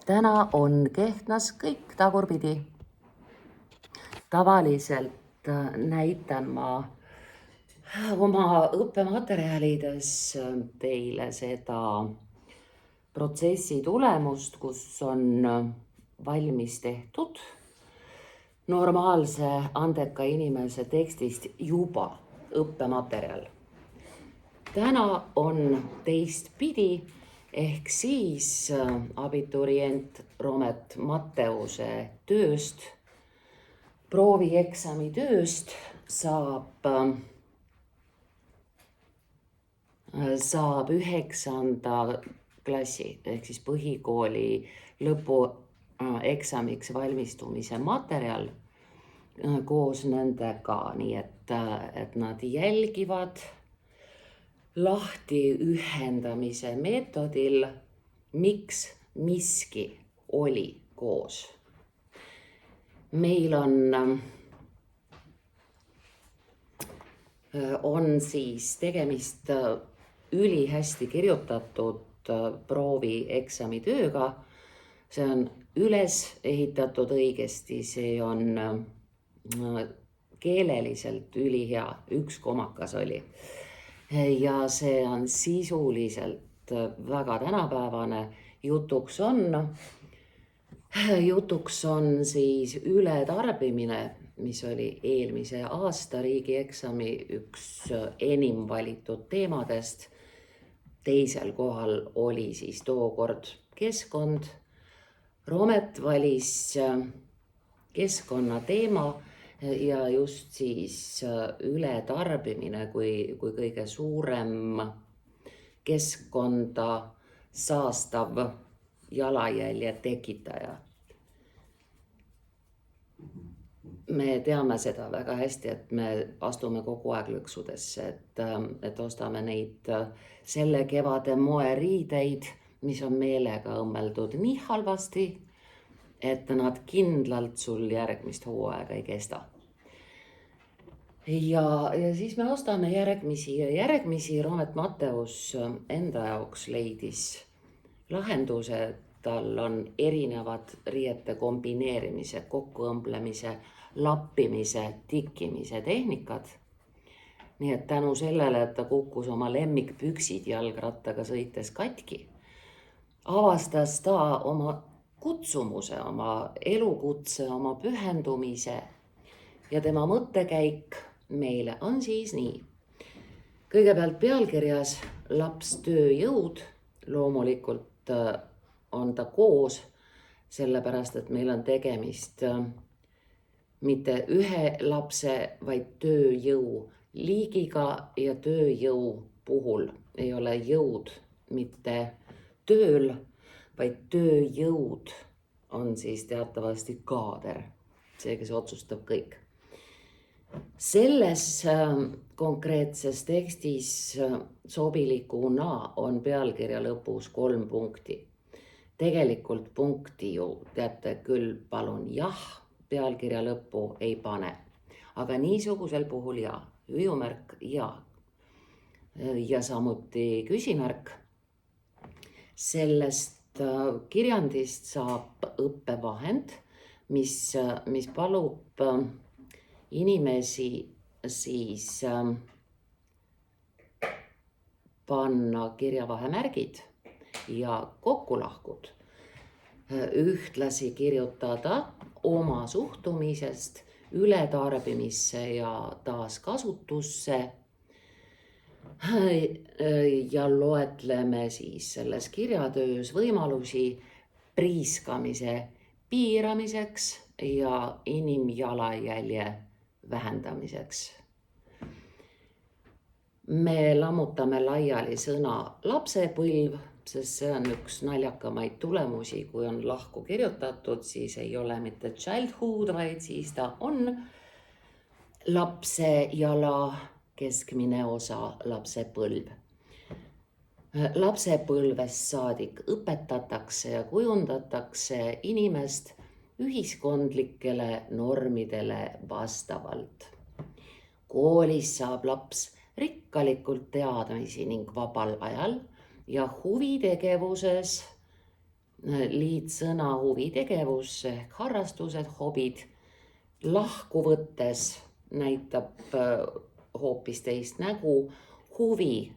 Täna on Kehtnas kõik tagurpidi. Tavaliselt näitan ma oma õppematerjalides teile seda protsessi tulemust, kus on valmis tehtud normaalse andeka inimese tekstist juba õppematerjal. Täna on teistpidi, ehk siis abiturient Roomet Matteuse tööst, proovieksami tööst saab 9. klassi ehk siis põhikooli lõpueksamiks valmistumise materjal koos nendega, nii et nad jälgivad lahti ühendamise meetodil, miks miski oli koos. Meil on siis tegemist ülihästi kirjutatud proovieksami tööga. See on üles ehitatud õigesti, see on keeleliselt ülihea, 1 komakas oli. Ja see on sisuliselt väga tänapäevane. Jutuks on siis ületarbimine, mis oli eelmise aasta riigieksami üks enim valitud teemadest. Teisel kohal oli siis tookord keskkond. Roomet valis keskkonna teema ja just siis ületarbimine kui kõige suurem keskkonda saastav jalajälje tekitaja. Me teame seda väga hästi, et me astume kogu aeg lõksudesse, et ostame neid selle kevade moeriideid, mis on meelega õmmeldud nii halvasti, et nad kindlalt sul järgmist hooaega ei kesta. Ja siis me ostame järgmisi. Roomet Matteus enda jaoks leidis lahenduse, tal on erinevad riiete kombineerimise, kokkuõmblemise, lappimise, tikkimise tehnikad. Nii et tänu sellele, et ta kukkus oma lemmikpüksid jalgrattaga sõites katki, avastas ta oma kutsumuse, oma elukutse, oma pühendumise ja tema mõttekäik meile on siis nii. Kõigepealt pealkirjas laps, tööjõud, loomulikult on ta koos, sellepärast et meil on tegemist mitte ühe lapse, vaid tööjõu liigiga ja tööjõu puhul ei ole jõud mitte tööl, vaid tööjõud on siis teatavasti kaader, see, kes otsustab kõik. Selles konkreetses tekstis sobilikuna on pealkirja lõpus 3 punkti. Tegelikult punkti ju teate küll, palun jah, pealkirja lõppu ei pane. Aga niisugusel puhul ja, hüüumärk ja samuti küsimärk. Sellest kirjandist saab õppevahend, mis palub inimesi siis panna kirjavahemärgid ja kokkulahkud, ühtlasi kirjutada oma suhtumisest ületarbimisse ja taaskasutusse ja loetleme siis selles kirjatöös võimalusi priiskamise piiramiseks ja inimjalajälje vähendamiseks. Me lammutame laiali sõna lapsepõlv, sest see on üks naljakamaid tulemusi, kui on lahku kirjutatud, siis ei ole mitte childhood, vaid siis ta on lapse jala keskmine osa, lapsepõlv. Lapsepõlvest saadik õpetatakse ja kujundatakse inimest ühiskondlikele normidele vastavalt. Koolis saab laps rikkalikult teadmisi ning vabal ajal ja huvitegevuses liitsõna huvitegevus ehk harrastused, hobid. Lahku võttes näitab hoopis teist nägu. Huvi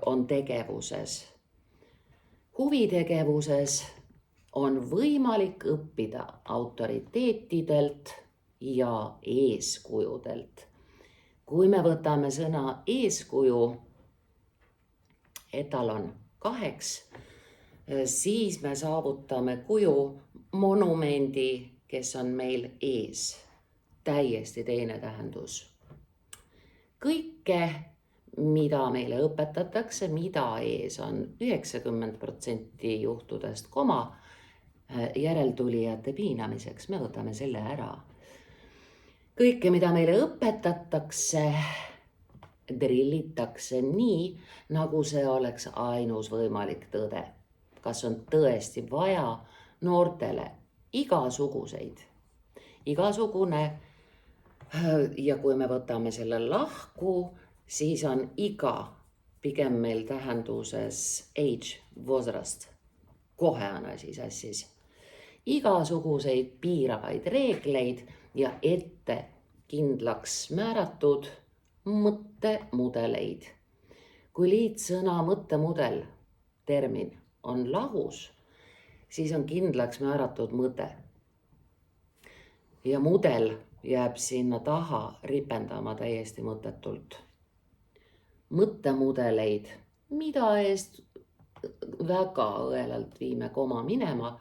on tegevuses. Huvitegevuses on võimalik õppida autoriteetidelt ja eeskujudelt. Kui me võtame sõna eeskuju, etalon 2, siis me saavutame kuju monumendi, kes on meil ees. Täiesti teine tähendus. Kõike, mida meile õpetatakse, mida ees on 90% juhtudest koma järeltulijate piinamiseks, me võtame selle ära. Kõike, mida meile õpetatakse, drillitakse nii, nagu see oleks ainus võimalik tõde. Kas on tõesti vaja noortele igasugune, ja kui me võtame selle lahku, siis on iga pigem meil tähenduses age, возраст, kohe on asi sassis. Igasuguseid piiravaid reegleid ja ette kindlaks määratud mõttemudeleid. Kui liitsõna mõttemudel termin on lahus, siis on kindlaks määratud mõte. Ja mudel jääb sinna taha ripendama täiesti mõttetult. Mõttemudeleid, mida eest väga õelalt viime koma minema.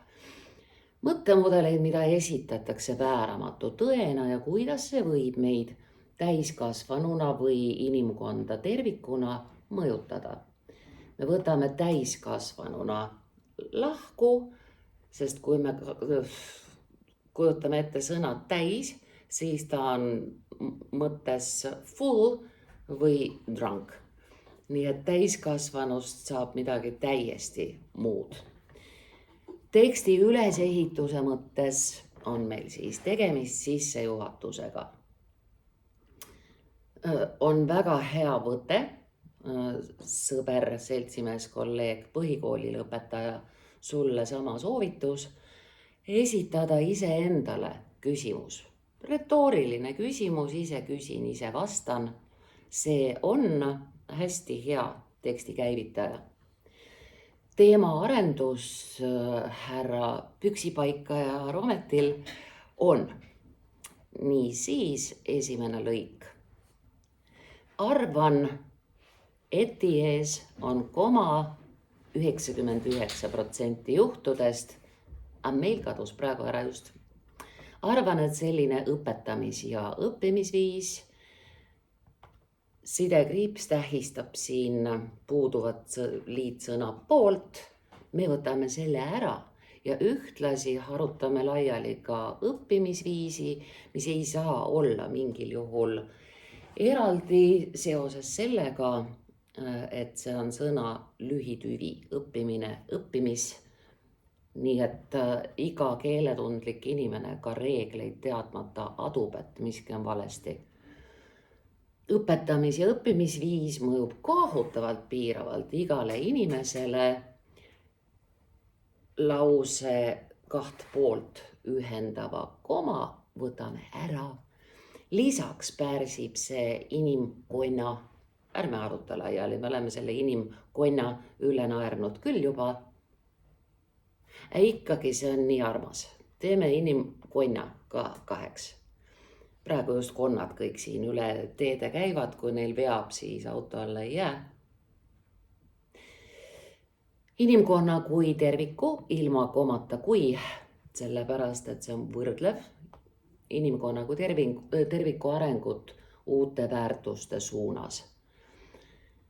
Mõttemudeleid, mida esitatakse vääramatu tõena ja kuidas see võib meid täiskasvanuna või inimkonda tervikuna mõjutada. Me võtame täiskasvanuna lahku, sest kui me kujutame ette sõna täis, siis ta on mõttes full või drunk. Nii et täiskasvanust saab midagi täiesti muud. Teksti ülesehituse mõttes on meil siis tegemist sissejuhatusega. On väga hea võte, sõber, seltsimees, kolleeg, põhikooli lõpetaja, sulle sama soovitus, esitada iseendale küsimus. Retooriline küsimus, ise küsin, ise vastan. See on hästi hea teksti käivitaja. Teema arendus härra Püksipaika ja Rometil on. Nii siis esimene lõik. Arvan, eti ees on koma 99% juhtudest, aga meil kadus praegu ära just. Arvan, et selline õpetamis- ja õppimisviis, sidekriips tähistab siin puuduvat liitsõna poolt, me võtame selle ära ja ühtlasi harutame laiali ka õppimisviisi, mis ei saa olla mingil juhul eraldi seoses sellega, et see on sõna lühitüvi, õppimine, õppimis. Nii et iga keeletundlik inimene ka reegleid teadmata adub, et miski on valesti. Õpetamis- ja õppimisviis mõjub kohutavalt piiravalt igale inimesele. Lause 2 poolt ühendava koma võtame ära. Lisaks pärsib see inimkonna, ärme aruta laiali, me oleme selle inimkonna üle naernud küll juba. Ikkagi see on nii armas. Teeme inimkonna ka 2. Praegu just konnad kõik siin üle teede käivad, kui neil veab, siis auto alla ei jää. Inimkonna kui terviku, ilma komata kui, sellepärast, et see on võrdlev. Inimkonna kui terviku arengut uute väärtuste suunas.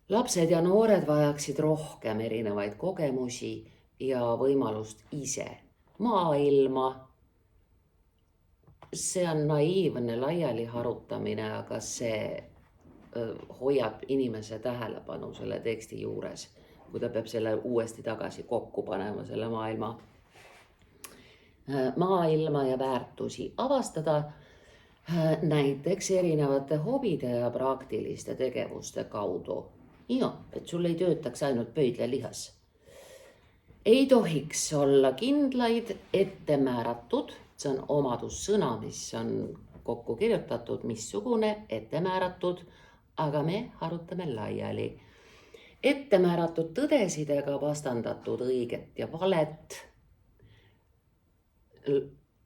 Lapsed ja noored vajaksid rohkem erinevaid kogemusi ja võimalust ise maailma. See on naiivne laiali harutamine, aga see hoiab inimese tähelepanu selle teksti juures, kui ta peab selle uuesti tagasi kokku panema, selle maailma ja väärtusi avastada, näiteks erinevate hobide ja praktiliste tegevuste kaudu. Ja, et sul ei töötaks ainult pöidlalihas. Ei tohiks olla kindlaid ettemääratud, see on omadussõna, mis on kokku kirjutatud, missugune ettemääratud, aga me harutame laiali. Ettemääratud tõdesidega vastandatud õiget ja valet,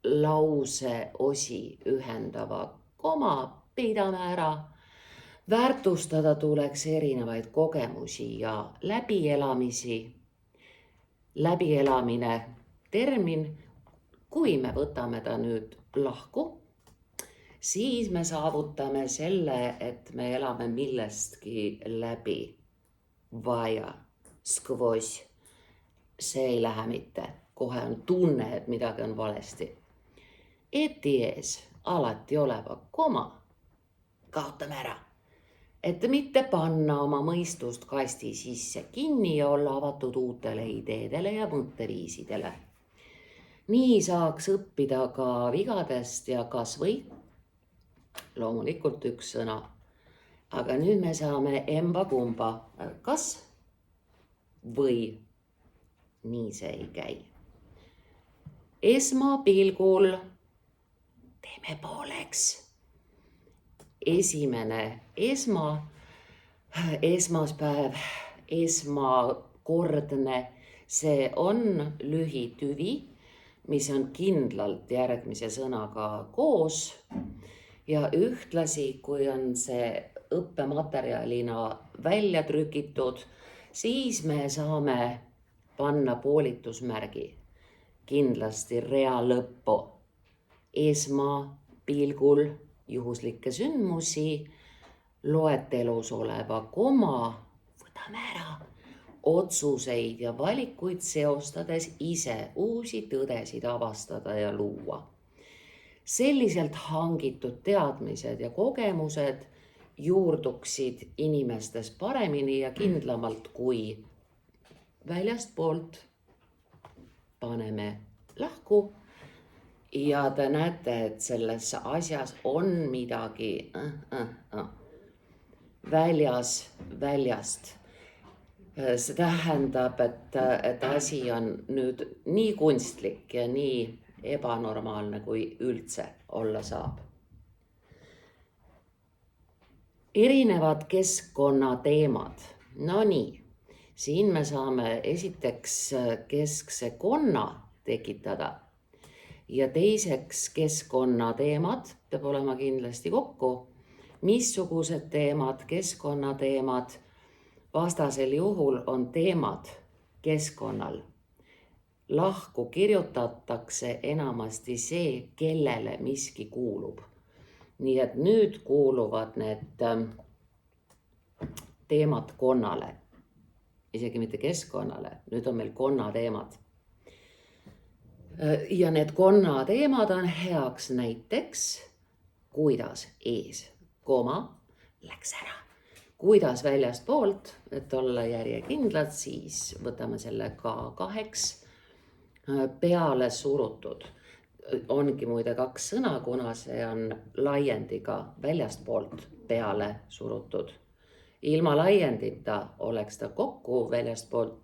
lause osi ühendava koma peidame ära. Väärtustada tuleks erinevaid kogemusi ja läbielamisi. Läbielamine termin, kui me võtame ta nüüd lahku, siis me saavutame selle, et me elame millestki läbi. Vaja, skvoss. See ei lähe mitte. Kohe on tunne, et midagi on valesti. Eties alati oleva koma kaotame ära. Et mitte panna oma mõistust kasti sisse kinni ja olla avatud uutele ideedele ja mõtteviisidele. Nii saaks õppida ka vigadest ja kas või, loomulikult üks sõna, aga nüüd me saame emba-kumba, kas või, nii see ei käi. Esmapilgul teeme pooleks. Esimene esmaspäev, esmakordne, see on lühitüvi, mis on kindlalt järgmise sõnaga koos ja ühtlasi, kui on see õppematerjalina välja trükitud, siis me saame panna poolitusmärgi kindlasti rea lõppu. Esmapilgul juhuslikke sündmusi, loetelus oleva koma, võtame ära, otsuseid ja valikuid seostades ise uusi tõdesid avastada ja luua. Selliselt hangitud teadmised ja kogemused juurduksid inimestes paremini ja kindlamalt, kui väljastpoolt paneme lahku. Ja te näete, et selles asjas on midagi väljast. See tähendab, et asi on nüüd nii kunstlik ja nii ebanormaalne, kui üldse olla saab. Erinevad keskkonnateemad. No nii, siin me saame esiteks keskse konna tekitada. Ja teiseks keskkonnateemad peab olema kindlasti kokku. Missugused teemad, keskkonnateemad, vastasel juhul on teemad keskkonnal. Lahku kirjutatakse enamasti see, kellele miski kuulub. Nii et nüüd kuuluvad need teemad konnale. Isegi mitte keskkonnale, nüüd on meil konnateemad. Ja need konnateemad on heaks näiteks, kuidas ees, koma, läks ära. Kuidas väljast poolt, et olla järjekindlad, siis võtame selle K2 peale surutud. Ongi muide 2 sõna, kuna see on laiendiga väljast poolt peale surutud. Ilma laiendita oleks ta kokku väljast poolt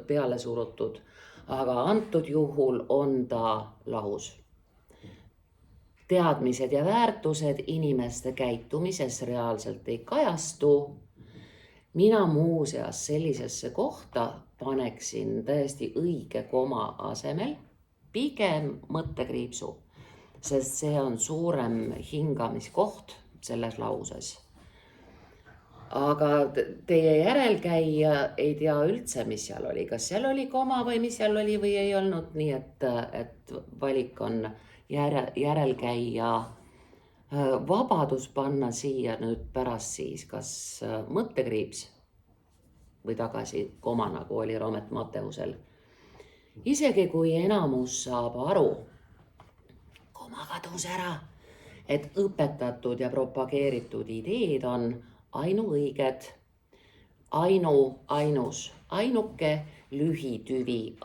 peale surutud. Aga antud juhul on ta lahus. Teadmised ja väärtused inimeste käitumises reaalselt ei kajastu. Mina muuseas sellisesse kohta paneksin täiesti õige koma asemel pigem mõttekriipsu, sest see on suurem hingamiskoht selles lauses. Aga teie järelkäija ei tea üldse, mis seal oli. Kas seal oli koma või mis seal oli või ei olnud, nii et valik on järelkäija vabadus panna siia nüüd pärast siis kas mõttekriips või tagasi koma, nagu oli Roomet Matteusel. Isegi kui enamus saab aru, koma kadus ära, et õpetatud ja propageeritud ideed on ainuõiged, ainus, ainuke lühitüvi,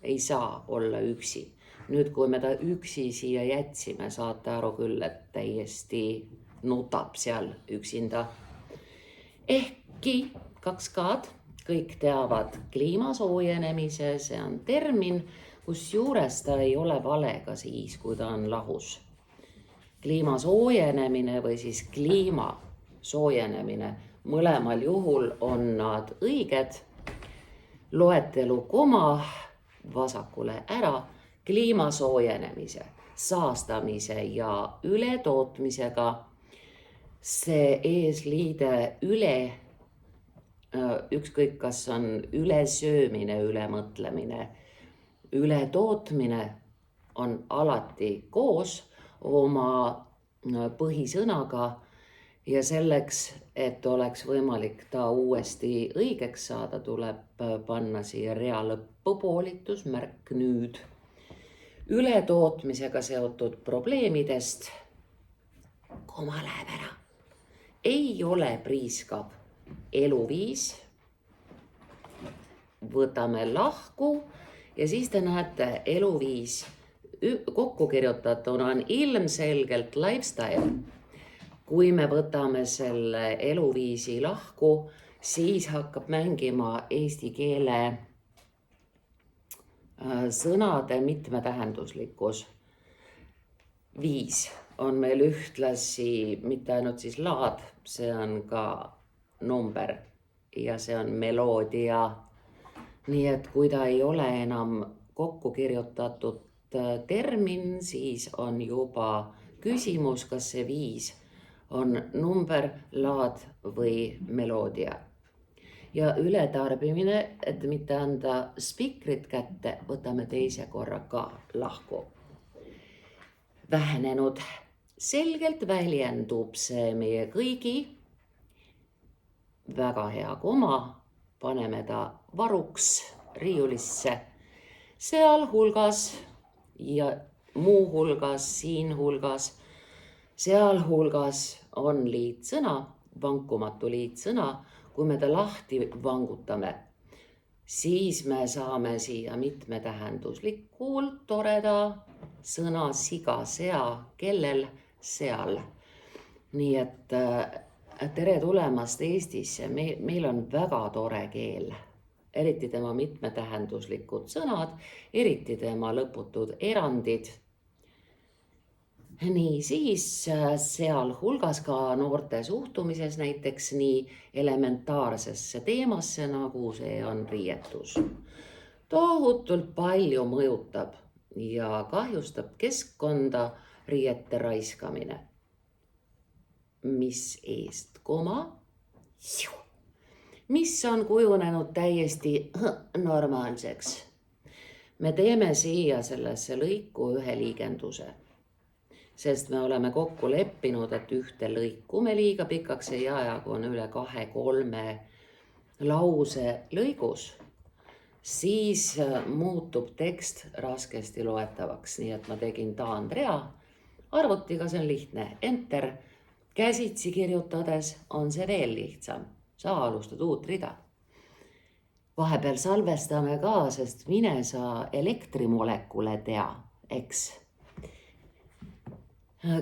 ei saa olla üksi. Nüüd, kui me ta üksi siia jätsime, saate aru küll, et täiesti nutab seal üksinda. Ehkki 2 K-d, kõik teavad kliima soojenemise, see on termin, kusjuures ta ei ole vale ka siis, kui ta on lahus. Kliima soojenemine või siis kliima soojenemine, mõlemal juhul on nad õiged. Loetelu koma vasakule ära, kliima soojenemise, saastamise ja ületootmisega. See eesliide üle, ükskõik kas on ülesöömine, ülemõtlemine, ületootmine on alati koos oma põhisõnaga ja selleks, et oleks võimalik ta uuesti õigeks saada, tuleb panna siia rea lõppu poolitusmärk nüüd. Ületootmisega seotud probleemidest, koma läheb ära, ei ole priiskav eluviis. Võtame lahku ja siis te näete, eluviis kokku kirjutatuna on ilmselgelt lifestyle. Kui me võtame selle eluviisi lahku, siis hakkab mängima eesti keele sõnade mitmetähenduslikkus. Viis on meil ühtlasi mitte ainult siis laad, see on ka number ja see on meloodia. Nii et kui ta ei ole enam kokku kirjutatud termin, siis on juba küsimus, kas see viis on number, laad või meloodia. Ja ületarbimine, et mitte anda spikrit kätte, võtame teise korra ka lahku. Vähenenud. Selgelt väljendub see meie kõigi. Väga hea koma, paneme ta varuks riiulisse. Sealhulgas ja muuhulgas, siinhulgas, sealhulgas on liitsõna, vankumatu liitsõna. Kui me ta lahti vangutame, siis me saame siia mitmetähenduslikult toreda sõna siga, sea, kellel, seal. Nii et tere tulemast Eestisse, meil on väga tore keel, eriti tema mitmetähenduslikud sõnad, eriti tema lõputud erandid. Nii siis sealhulgas ka noorte suhtumises näiteks nii elementaarsesse teemasse, nagu see on riietus. Tohutult palju mõjutab ja kahjustab keskkonda riiete raiskamine. Mis eest, koma, mis on kujunenud täiesti normaalseks. Me teeme siia sellesse lõiku ühe liigenduse, sest me oleme kokku leppinud, et ühte lõiku me liiga pikaks ei aja, kui on üle 2-3 lause lõigus, siis muutub tekst raskesti loetavaks, nii et ma tegin taandrea. Arvutiga see on lihtne, enter. Käsitsi kirjutades on see veel lihtsam, sa alustad uut rida. Vahepeal salvestame ka, sest mine sa elektrimolekule tea, eks.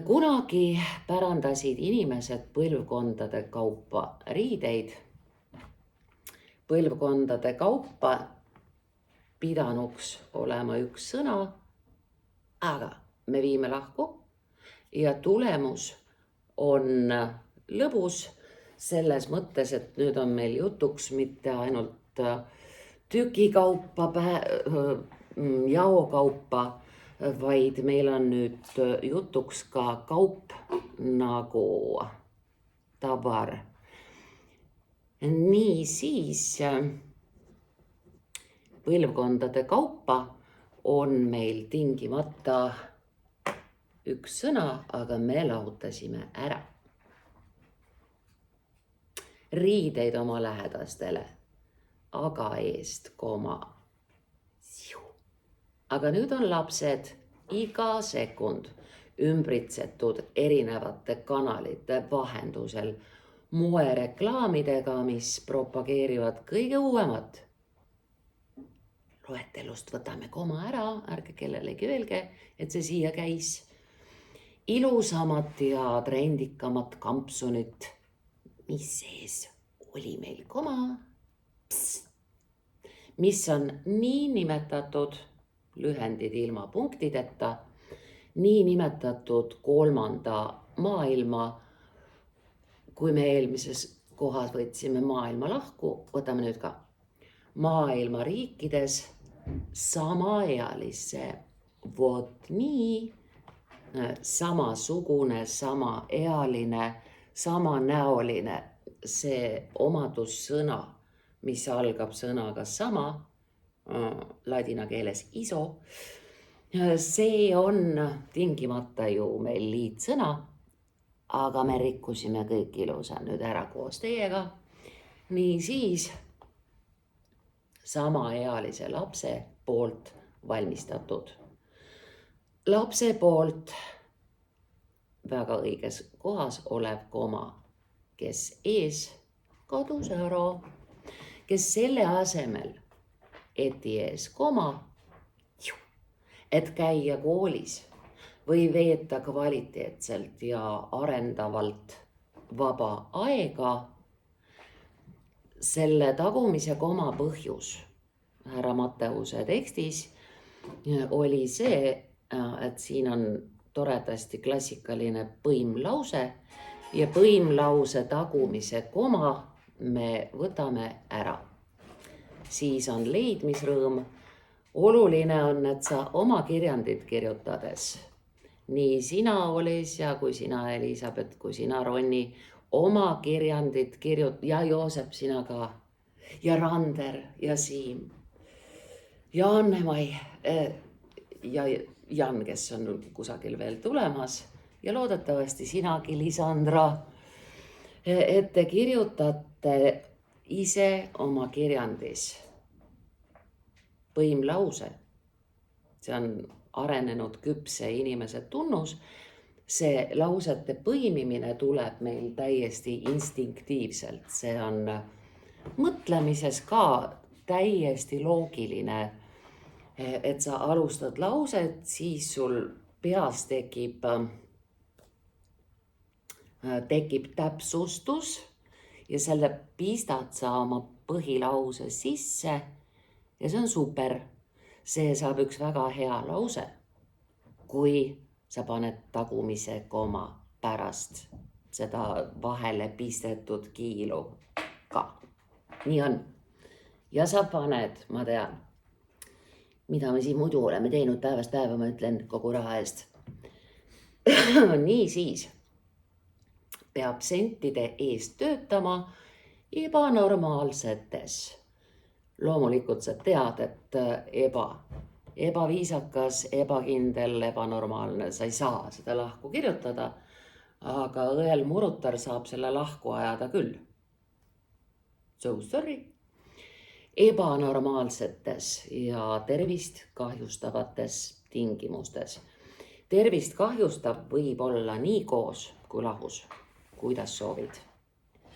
Kunagi pärandasid inimesed põlvkondade kaupa riideid. Põlvkondade kaupa pidanuks olema üks sõna, aga me viime lahku ja tulemus on lõbus selles mõttes, et nüüd on meil jutuks mitte ainult tükikaupa, jaokaupa, vaid meil on nüüd jutuks ka kaup nagu tavar. Nii siis põlvkondade kaupa on meil tingimata üks sõna, aga me lahutasime ära. Riideid oma lähedastele, aga eest, koma. Aga nüüd on lapsed iga sekund ümbritsetud erinevate kanalite vahendusel moereklaamidega, mis propageerivad kõige uuemat. Loetelust võtame koma ära, ärge kellelegi öelge, et see siia käis. Ilusamat ja trendikamat kampsunit, mis sees oli meil koma, ps, mis on niinimetatud lühendid ilma punktideta, niinimetatud kolmanda maailma, kui me eelmises kohas võtsime maailma lahku, võtame nüüd ka maailma riikides samaealise, vot nii, samasugune, samaealine, samanäoline, see omadussõna, mis algab sõnaga sama, ladina keeles iso, see on tingimata ju meil liitsõna, aga me rikkusime kõik ilusa nüüd ära koos teiega. Nii siis samaealise lapse poolt valmistatud. Lapse poolt väga õiges kohas olev koma, kes ees kadus ära, kes selle asemel, et ees koma, et käia koolis või veeta kvaliteetselt ja arendavalt vaba aega, selle tagumise koma põhjus härra Matteuse tekstis oli see, et siin on toredasti klassikaline põimlause ja põimlause tagumise koma me võtame ära. Siis on leidmisrõõm. Oluline on, et sa oma kirjandit kirjutades, nii sina, Olis, ja kui sina, Elisabeth, kui sina, Ronni, oma kirjandit ja Joosep, sina ka, ja Rander ja Siim ja Anne-Mai ja Jan, kes on kusagil veel tulemas, ja loodetavasti sinagi, Lisandra, et te kirjutate ise oma kirjandis põimlause. See on arenenud küpse inimese tunnus. See lausete põimimine tuleb meil täiesti instinktiivselt. See on mõtlemises ka täiesti loogiline, et sa alustad lauset, siis sul peas tekib täpsustus ja selle pistad sa oma põhilause sisse ja see on super. See saab üks väga hea lause, kui sa paned tagumise koma pärast seda vahele pistetud kiilu ka. Nii on. Ja sa paned, ma tean, mida me siin muidu oleme teinud päevast päeva, ma ütlen kogu raha eest. Nii siis peab sentide eest töötama ebanormaalsetes. Loomulikult sa tead, et ebaviisakas, ebakindel, ebanormaalne, sa ei saa seda lahku kirjutada, aga õel murutar saab selle lahku ajada küll. So sorry. Ebanormaalsetes ja tervist kahjustavates tingimustes. Tervist kahjustav võib olla nii koos kui lahus, kuidas soovid.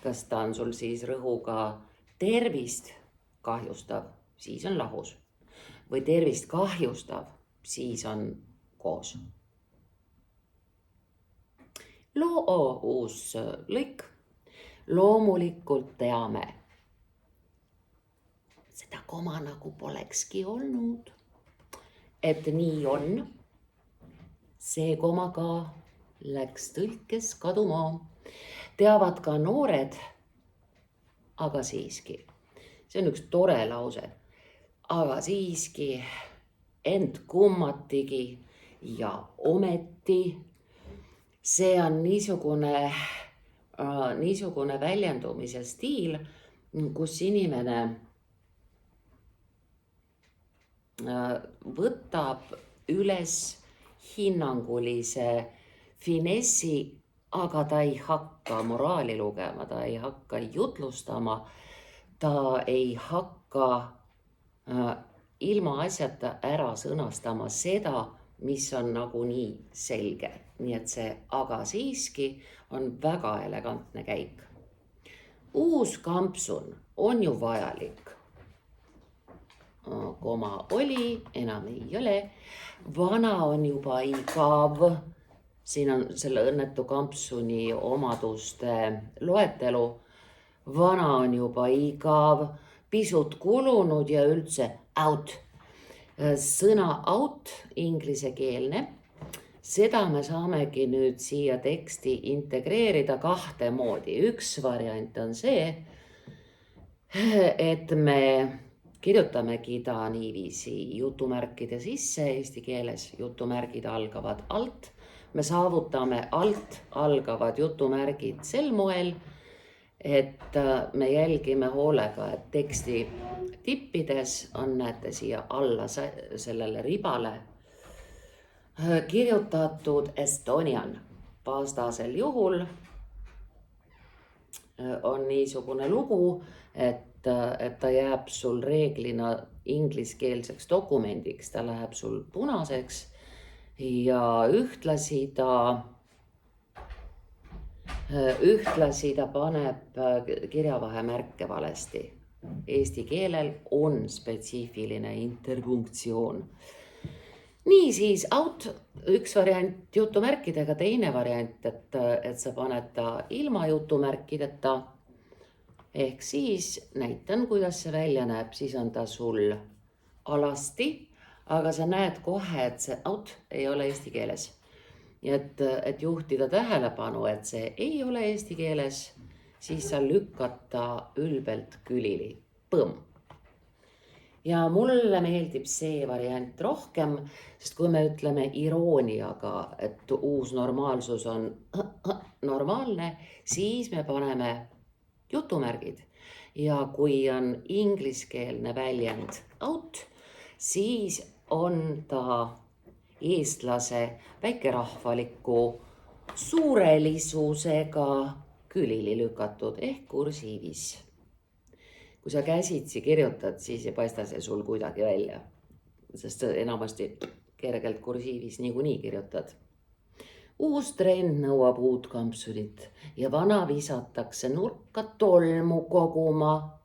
Kas ta on sul siis rõhuga tervist kahjustav, siis on lahus. Või tervist kahjustav, siis on koos. Loo uus lõik. Loomulikult teame. Seda koma nagu polekski olnud. Et nii on. See koma ka läks tõlkes kaduma. Teavad ka noored, aga siiski. See on üks tore lause, aga siiski ent kummatigi ja ometi. See on niisugune väljendumise stiil, kus inimene võtab üles hinnangulise finessi, aga ta ei hakka moraali lugema, ta ei hakka jutlustama, ta ei hakka ilma asjata ära sõnastama seda, mis on nagunii selge. Nii et see aga siiski on väga elegantne käik. Uus kampsun on ju vajalik. Koma oli, enam ei ole. Vana on juba igav. Siin on selle õnnetu kampsuni omaduste loetelu. Vana on juba igav, pisut kulunud ja üldse out. Sõna out, inglisekeelne, seda me saamegi nüüd siia teksti integreerida kahte moodi. Üks variant on see, et me kirjutamegi ta niiviisi jutumärkide sisse, eesti keeles jutumärgid algavad alt. Me saavutame alt algavad jutumärgid sel moel, et me jälgime hoolega, et teksti tippides on, näete siia alla sellele ribale kirjutatud Estonian. Vastasel juhul on niisugune lugu, et ta jääb sul reeglina ingliskeelseks dokumendiks, ta läheb sul punaseks ja ühtlasi ta paneb kirjavahemärke valesti. Eesti keelel on spetsiifiline interpunktsioon. Niisiis, out, üks variant jutumärkidega, teine variant, et sa paned ta ilma jutumärkideta. Ehk siis näitan, kuidas see välja näeb, siis on ta sul alasti, aga sa näed kohe, et see out ei ole eesti keeles. Et juhtida tähelepanu, et see ei ole eesti keeles, siis sa lükkad ta ülbelt külili. Põmm. Ja mulle meeldib see variant rohkem, sest kui me ütleme irooniaga, et uus normaalsus on normaalne, siis me paneme jutumärgid. Ja kui on ingliskeelne väljend out, siis on ta eestlase väikerahvaliku suurelisusega külili lükatud ehk kursiivis. Kui sa käsitsi kirjutad, siis ei paista see sul kuidagi välja, sest enamasti kergelt kursiivis niikuinii kirjutad. Uus trend nõuab uut kampsunit ja vana visatakse nurka tolmu koguma.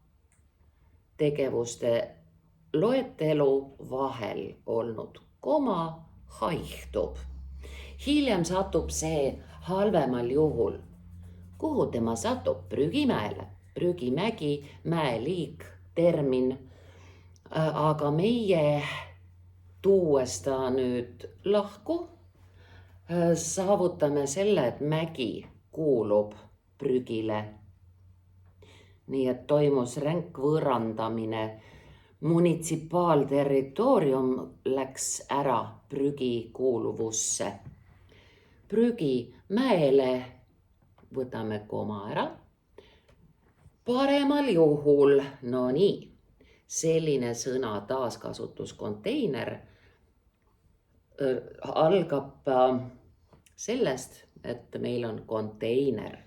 Tegevuste loetelu vahel olnud koma haihtub. Hiljem satub see halvemal juhul. Kuhu tema satub? Prügimäele. Prügimägi, mäeliik, termin. Aga meie tuues ta nüüd lahku, saavutame selle, et mägi kuulub prügile. Nii et toimus ränk võõrandamine. Munitsipaalterritoorium läks ära prügi kuuluvusse. Prügi mäele võtame koma ära. Paremal juhul, no nii, selline sõna taaskasutuskonteiner algab sellest, et meil on konteiner,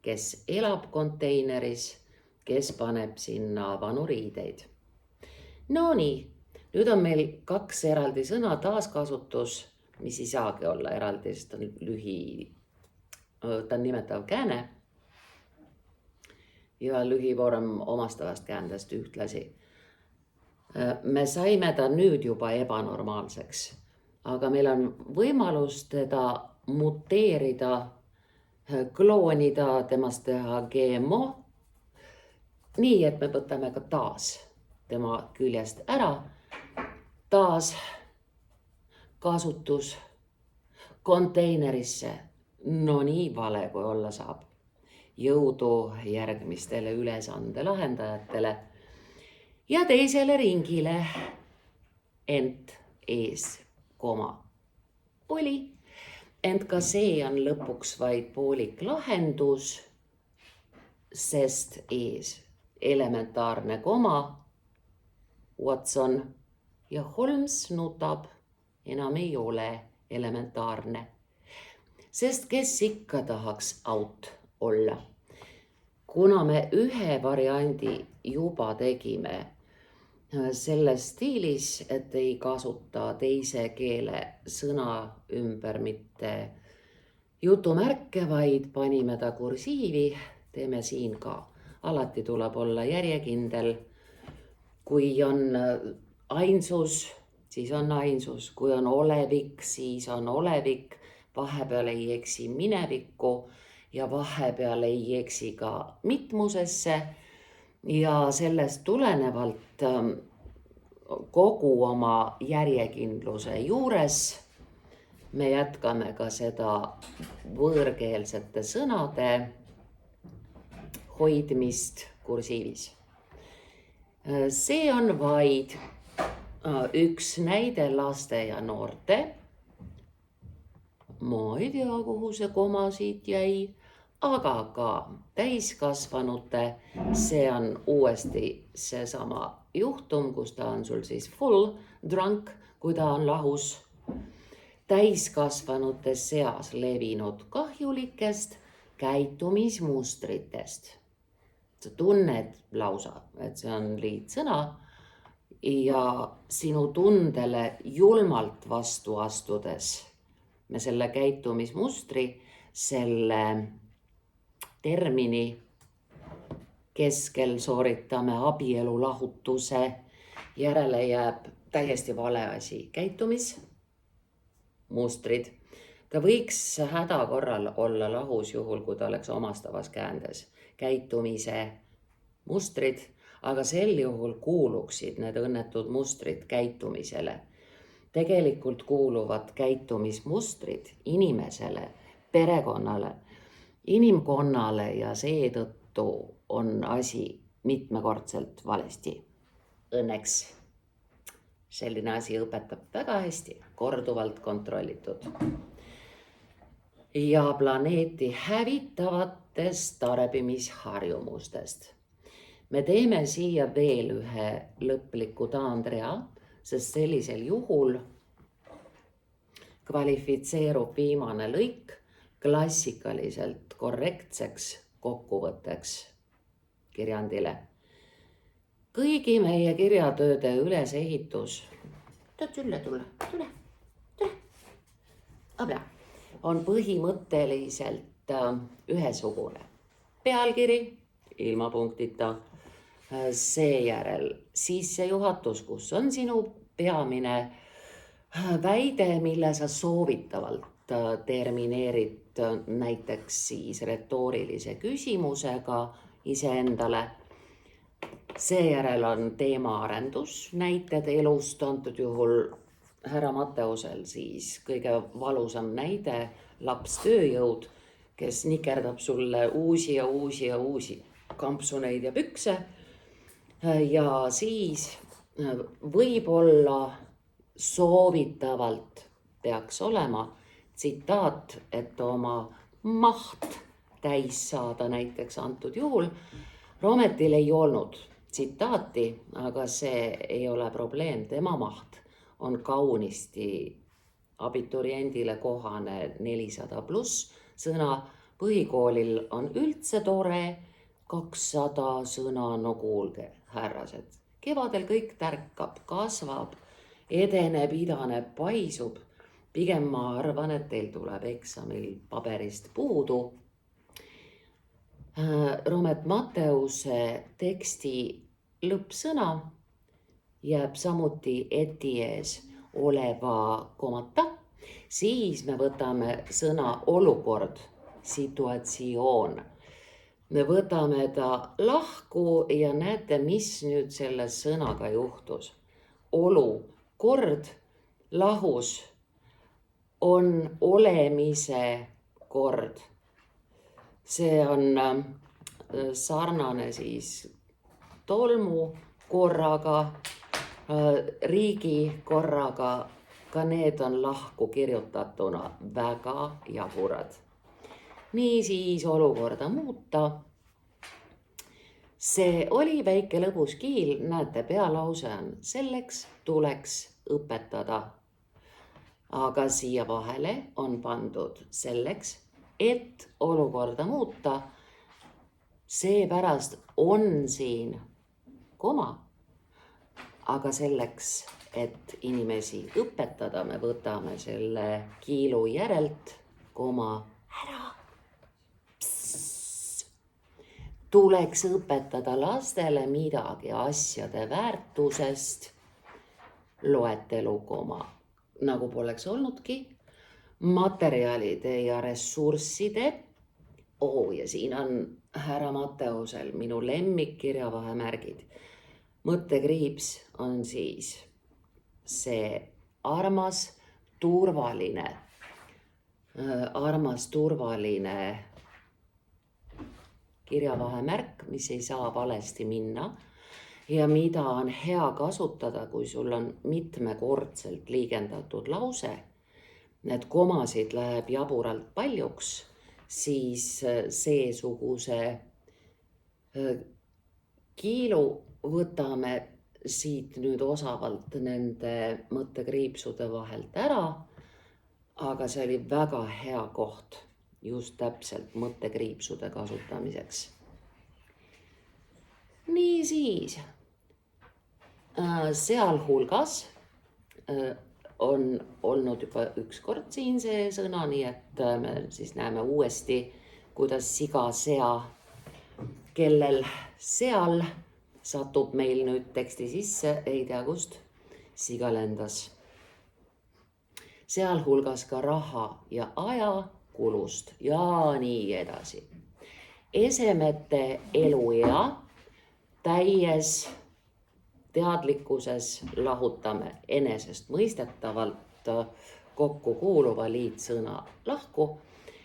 kes elab konteineris, kes paneb sinna vanu riideid. No nii, nüüd on meil kaks eraldi sõna, taaskasutus, mis ei saagi olla eraldi, sest on ta on nimetav kääne ja lühivorm omastavast käändest ühtlasi. Me saime ta nüüd juba ebanormaalseks, aga meil on võimalus teda muteerida, kloonida, temast teha GMO, nii et me võtame ka taas tema küljest ära. Taas kasutus konteinerisse, no nii vale kui olla saab. Jõudu järgmistele ülesande lahendajatele ja teisele ringile, ent ees koma oli. Ent ka see on lõpuks vaid poolik lahendus, sest ees elementaarne koma, Watson ja Holmes nutab, enam ei ole elementaarne. Sest kes ikka tahaks out olla. Kuna me ühe variandi juba tegime selles stiilis, et ei kasuta teise keele sõna ümber mitte jutumärke, vaid panime ta kursiivi, teeme siin ka. Alati tuleb olla järjekindel. Kui on ainsus, siis on ainsus. Kui on olevik, siis on olevik. Vahepeal ei eksi minevikku ja vahepeal ei eksi ka mitmusesse. Ja sellest tulenevalt kogu oma järjekindluse juures me jätkame ka seda võõrkeelsete sõnade hoidmist kursiivis. See on vaid üks näide laste ja noorte. Ma ei tea, kuhu see koma siit jäi, aga ka täiskasvanute. See on uuesti seesama juhtum, kus ta on sul siis full drunk, kui ta on lahus. Täiskasvanute seas levinud kahjulikest käitumismustritest. Sa tunned lausa, et see on liitsõna ja sinu tundele julmalt vastu astudes me selle käitumismustri, selle termini keskel sooritame abielu lahutuse, järele jääb täiesti vale asi, käitumismustrid. Ta võiks häda korral olla lahus juhul, kui ta oleks omastavas käändes. Käitumise mustrid, aga sel juhul kuuluksid need õnnetud mustrid käitumisele. Tegelikult kuuluvad käitumismustrid inimesele, perekonnale, inimkonnale ja seetõttu on asi mitmekordselt valesti. Õnneks selline asi õpetab väga hästi, korduvalt kontrollitud. Ja planeeti hävitavatest tarbimisharjumustest. Me teeme siia veel ühe lõpliku taandrea, sest sellisel juhul kvalifitseerub viimane lõik klassikaliselt korrektseks kokkuvõtteks kirjandile. Kõigi meie kirjatööde ülesehitus on põhimõtteliselt ühesugune. Pealkiri ilma punktita, seejärel sissejuhatus, kus on sinu peamine väide, mille sa soovitavalt termineerid näiteks siis retoorilise küsimusega iseendale. Seejärel on teemaarendus, näited elust, antud juhul härra Matteusel siis kõige valusam näide, laps tööjõud, kes nikerdab sulle uusi ja uusi ja uusi kampsuneid ja pükse. Ja siis võib-olla soovitavalt peaks olema tsitaat, et oma maht täis saada näiteks antud juhul. Roometil ei olnud tsitaati, aga see ei ole probleem, tema maht on kaunisti abituriendile kohane 400+ sõna. Põhikoolil on üldse tore 200 sõna, no kuulge, härrased. Kevadel kõik tärkab, kasvab, edeneb, idaneb, paisub. Pigem ma arvan, et teil tuleb eksamil paberist puudu. Roomet Matteuse teksti lõppsõna jääb samuti eti ees oleva komata. Siis me võtame sõna olukord, situatsioon. Me võtame ta lahku ja näete, mis nüüd selle sõnaga juhtus. Olukord, lahus on olemise kord. See on sarnane siis tolmu korraga, riigi korraga, ka need on lahku kirjutatuna väga jaburad. Niisiis olukorda muuta. See oli väike lõbus kiil, näete, pealause on selleks tuleks õpetada. Aga siia vahele on pandud selleks, et olukorda muuta. Seepärast on siin koma. Aga selleks, et inimesi õpetada, me võtame selle kiilu järelt koma ära. Tuleks õpetada lastele midagi asjade väärtusest, loetelu koma, nagu poleks olnudki, materjalide ja ressursside Ja siin on härra Matteusel minu lemmikkirjavahemärgid. Mõttekriips on siis see armas, turvaline kirjavahemärk, mis ei saa valesti minna ja mida on hea kasutada, kui sul on mitmekordselt liigendatud lause. Need komasid läheb jaburalt paljuks, siis seesuguse kiilu võtame siit nüüd osavalt nende mõttekriipsude vahelt ära, aga see oli väga hea koht just täpselt mõttekriipsude kasutamiseks. Niisiis, sealhulgas on olnud juba ükskord siin see sõna, nii et me siis näeme uuesti, kuidas siga, sea, kellel seal satub meil nüüd teksti sisse, ei tea kust, siga lendas. Sealhulgas ka raha ja aja kulust ja nii edasi. Esemete eluea täies teadlikkuses lahutame enesest mõistetavalt kokku kuuluva liitsõna lahku.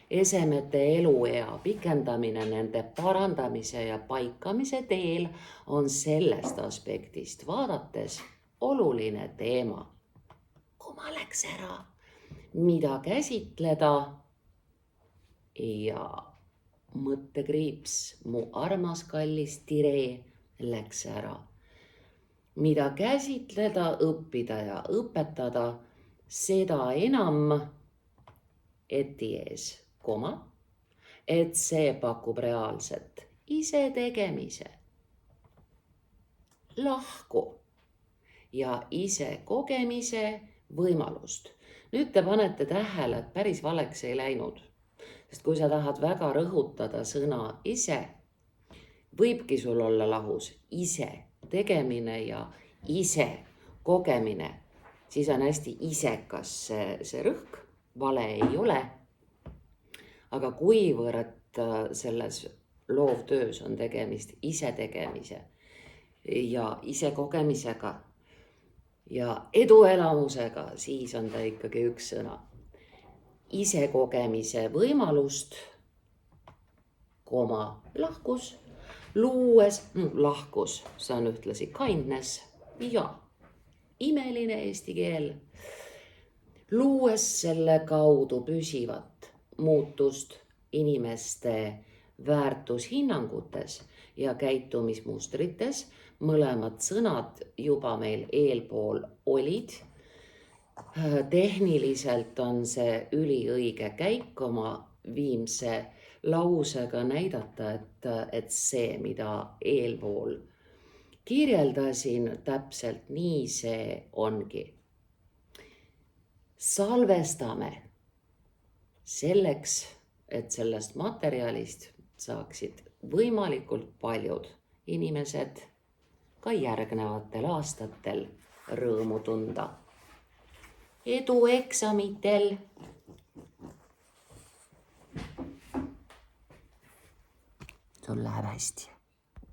Esemete eluea pikendamine nende parandamise ja paikamise teel on sellest aspektist vaadates oluline teema. Kuma läks ära, mida käsitleda ja mõttekriips, mu armas kallis tiree läks ära. Mida käsitleda, õppida ja õpetada, seda enam eti ees, et see pakub reaalset isetegemise, lahku ja ise kogemise võimalust. Nüüd te panete tähele, et päris valeks ei läinud, sest kui sa tahad väga rõhutada sõna ise, võibki sul olla lahus ise tegemine ja ise kogemine, siis on hästi isekas see rõhk, vale ei ole. Aga kuivõrd selles loovtöös on tegemist ise tegemise ja ise kogemisega ja eduelamusega, siis on ta ikkagi üks sõna. Ise kogemise võimalust, lahkus, luues, lahkus, see on ühtlasi kindness ja imeline eesti keel. Luues selle kaudu püsivat muutust inimeste väärtushinnangutes ja käitumismustrites, mõlemad sõnad juba meil eelpool olid. Tehniliselt on see üliõige käik oma viimse lausega näidata, et see, mida eelpool kirjeldasin, täpselt nii see ongi. Salvestame selleks, et sellest materjalist saaksid võimalikult paljud inimesed ka järgnevatel aastatel rõõmu tunda. Edu eksamitel! Sul läheb hästi.